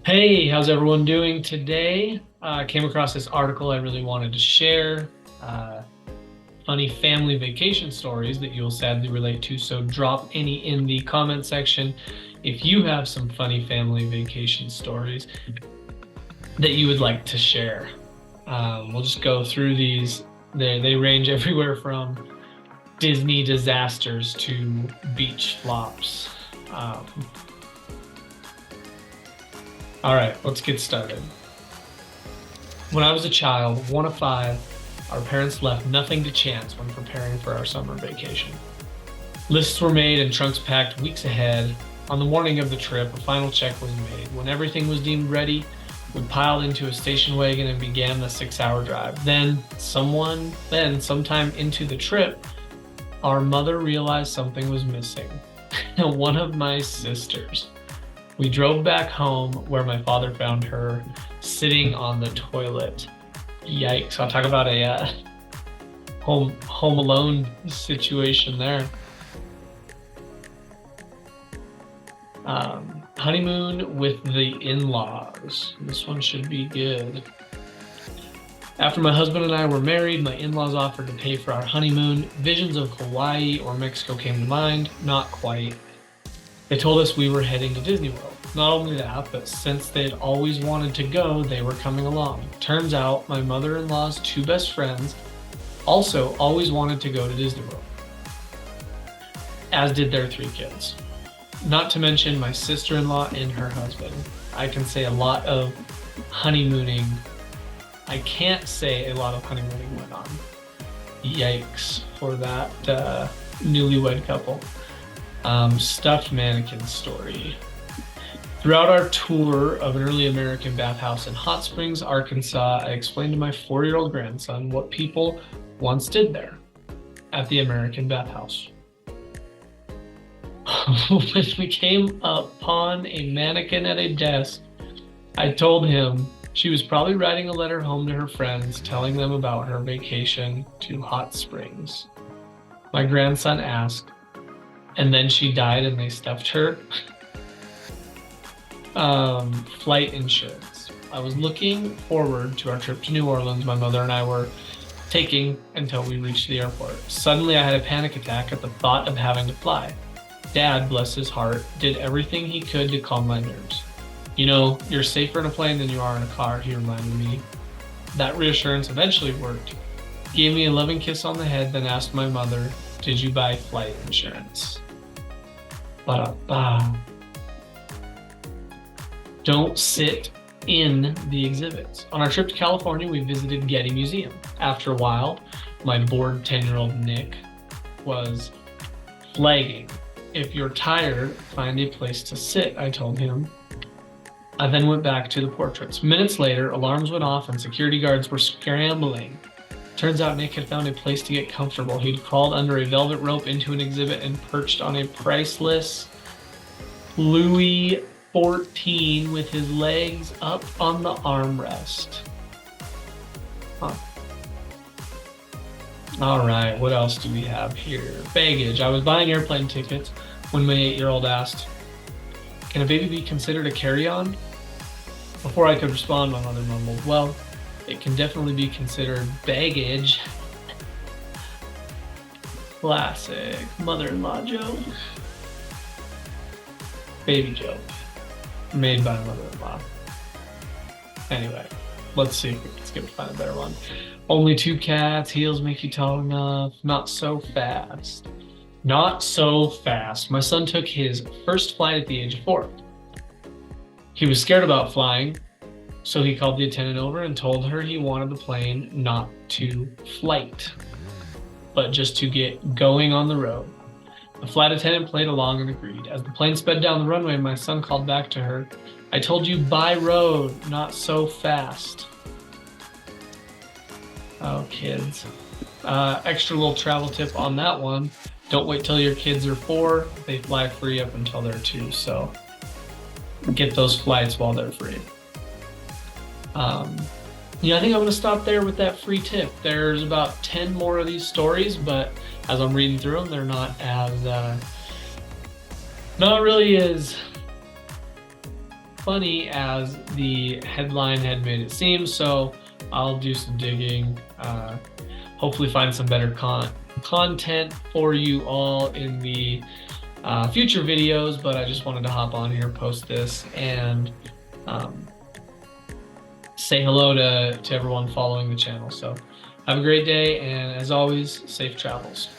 Hey, how's everyone doing today? I came across this article I really wanted to share. Uh, Funny family vacation stories that you'll sadly relate to. So drop any in the comment section if you have some funny family vacation stories that you would like to share. We'll just go through these. They range everywhere from Disney disasters to beach flops. Um, all right, let's get started. When I was a child, one of five, our parents left nothing to chance when preparing for our summer vacation. Lists were made and trunks packed weeks ahead. On the morning of the trip, a final check was made. When everything was deemed ready, we piled into a station wagon and began the 6-hour drive. Sometime into the trip, our mother realized something was missing. One of my sisters. We drove back home where my father found her sitting on the toilet. Yikes. I'll talk about a home alone situation there. Honeymoon with the in-laws. This one should be good. After my husband and I were married, my in-laws offered to pay for our honeymoon. Visions of Hawaii or Mexico came to mind. Not quite. They told us we were heading to Disney World. Not only that, but since they'd always wanted to go, they were coming along. Turns out my mother-in-law's two best friends also always wanted to go to Disney World, as did their three kids. Not to mention my sister-in-law and her husband. I can say a lot of honeymooning. I can't say a lot of honeymooning went on. Yikes for that newlywed couple. Stuffed mannequin story. Throughout our tour of an early American bathhouse in Hot Springs, Arkansas, I explained to my 4-year-old grandson what people once did there at the American bathhouse. When we came upon a mannequin at a desk, I told him she was probably writing a letter home to her friends, telling them about her vacation to Hot Springs. My grandson asked, and then she died and they stuffed her? Flight insurance. I was looking forward to our trip to New Orleans my mother and I were taking until we reached the airport. Suddenly, I had a panic attack at the thought of having to fly. Dad, bless his heart, did everything he could to calm my nerves. You know, you're safer in a plane than you are in a car, he reminded me. That reassurance eventually worked. He gave me a loving kiss on the head, then asked my mother, did you buy flight insurance? Ba-da-ba. Don't sit in the exhibits. On our trip to California, we visited Getty Museum. After a while, my bored 10-year-old Nick was flagging. If you're tired, find a place to sit, I told him. I then went back to the portraits. Minutes later, alarms went off and security guards were scrambling. Turns out Nick had found a place to get comfortable. He'd crawled under a velvet rope into an exhibit and perched on a priceless Louis XIV with his legs up on the armrest. Huh. All right, what else do we have here? Baggage. I was buying airplane tickets when my 8-year-old asked, can a baby be considered a carry-on? Before I could respond, my mother mumbled, well, it can definitely be considered baggage. Classic mother-in-law joke. Baby joke. Made by mother-in-law. Anyway, let's see if we can find a better one. Only two cats, heels make you tall enough. Not so fast. Not so fast. My son took his first flight at the age of 4. He was scared about flying, so he called the attendant over and told her he wanted the plane not to flight, but just to get going on the road. The flight attendant played along and agreed. As the plane sped down the runway, my son called back to her, I told you by road, not so fast. Oh, kids. Extra little travel tip on that one. Don't wait till your kids are 4. They fly free up until they're 2. So get those flights while they're free. I think I'm going to stop there with that free tip. There's about 10 more of these stories, but as I'm reading through them, they're not really as funny as the headline had made it seem. So I'll do some digging, hopefully find some better content for you all in the future videos, but I just wanted to hop on here, post this, and say hello to everyone following the channel. So have a great day, and as always, safe travels.